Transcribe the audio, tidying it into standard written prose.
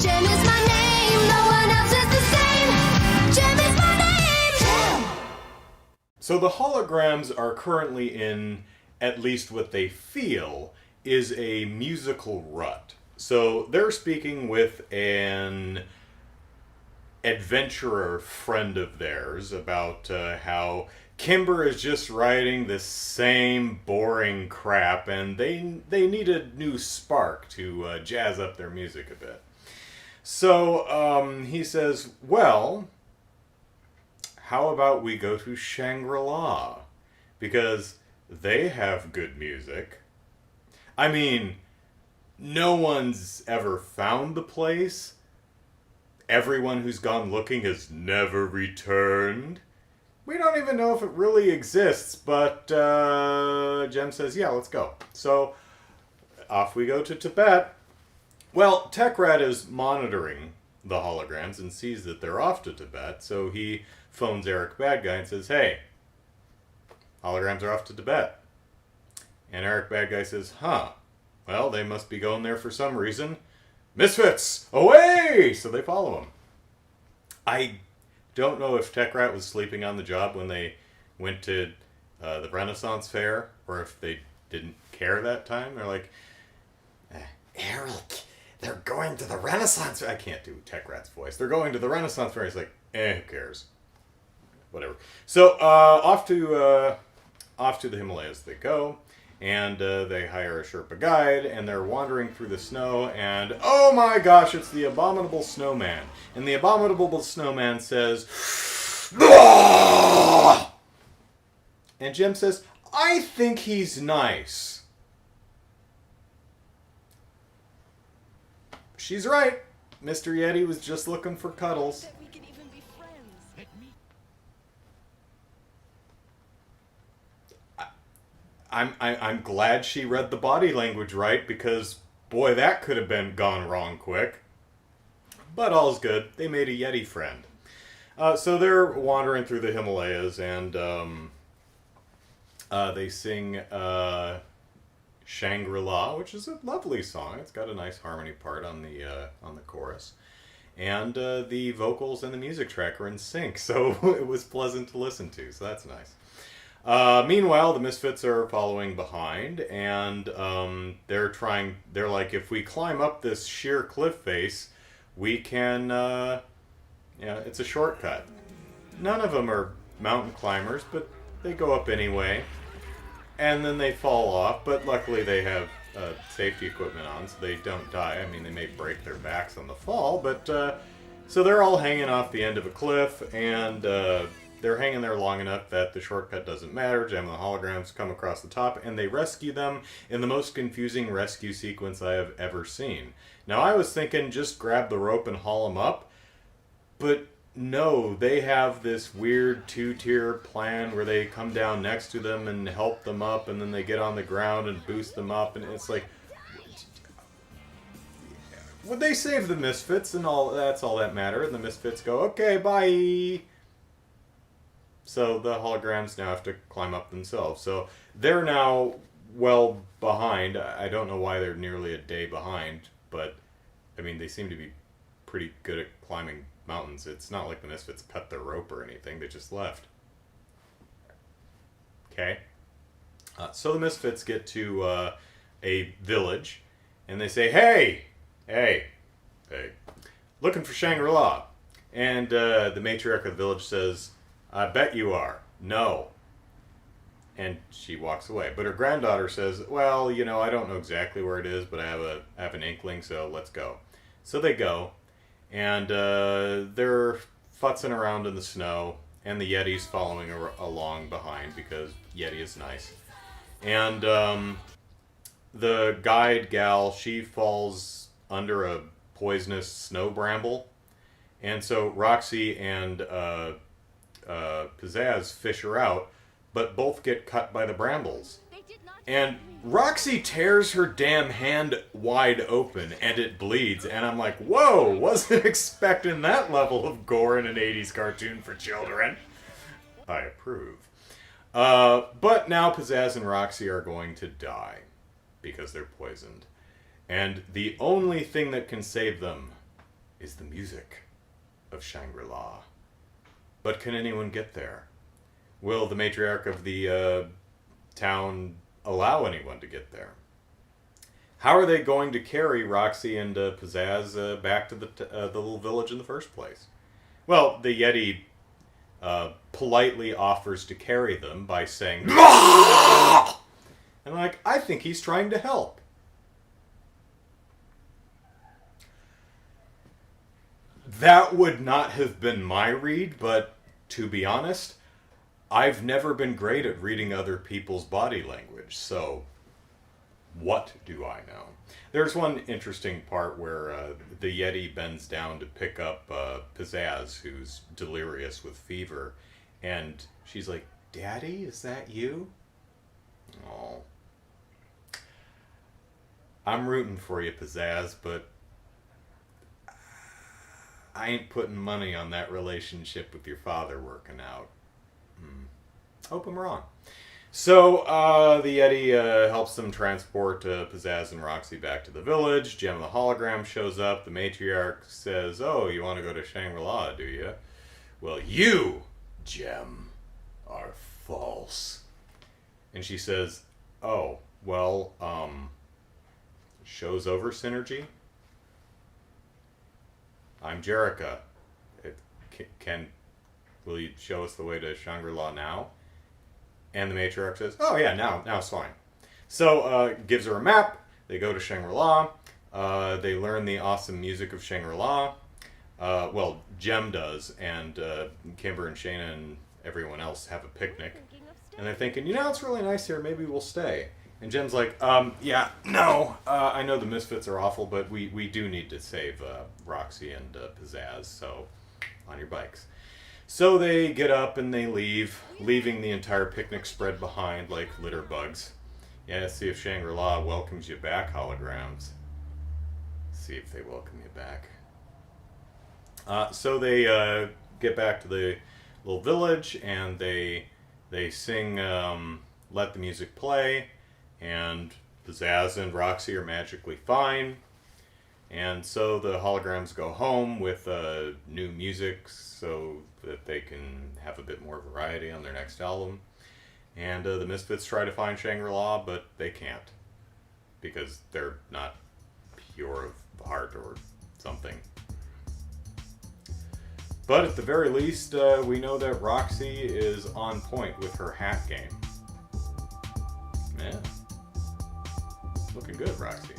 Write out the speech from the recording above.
JEM is my name, no one else is the same. JEM is my name. JEM. So the Holograms are currently in, at least what they feel, is a musical rut. So they're speaking with an adventurer friend of theirs about how Kimber is just writing the same boring crap and they need a new spark to jazz up their music a bit. So he says, well, how about we go to Shangri-La? Because they have good music. I mean, no one's ever found the place. Everyone who's gone looking has never returned. We don't even know if it really exists, but JEM says, yeah, let's go. So off we go to Tibet. Well, TechRat is monitoring the holograms and sees that they're off to Tibet, so he phones Eric Bad Guy and says, hey, holograms are off to Tibet. And Eric Bad Guy says, huh, well, they must be going there for some reason. Misfits, away! So they follow him. I don't know if TechRat was sleeping on the job when they went to the Renaissance Fair, or if they didn't care that time. They're like, Eric, they're going to the Renaissance Fair. I can't do TechRat's voice. They're going to the Renaissance Fair. He's like, who cares? Whatever. So off to the Himalayas they go. And they hire a Sherpa guide, and they're wandering through the snow, and oh my gosh, it's the Abominable Snowman. And the Abominable Snowman says, "Ugh!" And JEM says, I think he's nice. She's right. Mr. Yeti was just looking for cuddles. I'm glad she read the body language right, because boy, that could have been gone wrong quick. But all's good. They made a Yeti friend. So they're wandering through the Himalayas, and they sing Shangri-La, which is a lovely song. It's got a nice harmony part on the chorus. And the vocals and the music track are in sync, so it was pleasant to listen to, so that's nice. Meanwhile, the Misfits are following behind, and they're like, if we climb up this sheer cliff face, we can, it's a shortcut. None of them are mountain climbers, but they go up anyway, and then they fall off, but luckily they have safety equipment on, so they don't die. I mean, they may break their backs on the fall, but, so they're all hanging off the end of a cliff, and, they're hanging there long enough that the shortcut doesn't matter. JEM and the holograms come across the top, and they rescue them in the most confusing rescue sequence I have ever seen. Now, I was thinking just grab the rope and haul them up, but no, they have this weird two-tier plan where they come down next to them and help them up, and then they get on the ground and boost them up, and it's like, would they save the Misfits, and all that's all that matter, and the Misfits go, okay, bye. So the holograms now have to climb up themselves. So they're now well behind. I don't know why they're nearly a day behind, but I mean, they seem to be pretty good at climbing mountains. It's not like the Misfits cut their rope or anything. They just left. Okay. So the Misfits get to a village, and they say, hey, looking for Shangri-La. And the matriarch of the village says, I bet you are. No. And she walks away. But her granddaughter says, well, I don't know exactly where it is, but I have an inkling, so let's go. So they go, and they're futzing around in the snow, and the Yeti's following along behind, because Yeti is nice. And the guide gal, she falls under a poisonous snow bramble, and so Roxy and Pizzazz fish her out, but both get cut by the brambles. And Roxy tears her damn hand wide open, and it bleeds, and I'm like, whoa, wasn't expecting that level of gore in an 80s cartoon for children. I approve. But now Pizzazz and Roxy are going to die, because they're poisoned. And the only thing that can save them is the music of Shangri-La. But can anyone get there? Will the matriarch of the town allow anyone to get there? How are they going to carry Roxy and Pizzazz back to the little village in the first place? Well, the Yeti politely offers to carry them by saying, and like, I think he's trying to help. That would not have been my read, but to be honest, I've never been great at reading other people's body language, so what do I know? There's one interesting part where the Yeti bends down to pick up Pizzazz, who's delirious with fever, and she's like, Daddy, is that you? Oh. I'm rooting for you, Pizzazz, but I ain't putting money on that relationship with your father working out. Hope I'm wrong. So, the Yeti helps them transport Pizzazz and Roxy back to the village. JEM the Hologram shows up. The matriarch says, oh, you want to go to Shangri-La, do you? Well, you, JEM, are false. And she says, oh, well, show's over, Synergy? I'm Jerica. Will you show us the way to Shangri-La now? And the matriarch says, oh yeah, now it's fine. So, gives her a map. They go to Shangri-La. They learn the awesome music of Shangri-La. Well, JEM does, and Kimber and Shayna and everyone else have a picnic. And they're thinking, it's really nice here, maybe we'll stay. And JEM's like, yeah, no, I know the Misfits are awful, but we do need to save Roxy and Pizzazz, so on your bikes. So they get up and they leave, leaving the entire picnic spread behind like litter bugs. Yeah, see if Shangri-La welcomes you back, Holograms. See if they welcome you back. So they get back to the little village and they sing Let the Music Play, and Pizzazz and Roxy are magically fine. And so the Holograms go home with new music so that they can have a bit more variety on their next album. And the Misfits try to find Shangri-La, but they can't. Because they're not pure of heart or something. But at the very least, we know that Roxy is on point with her hat game. Yeah. Looking good, Roxy.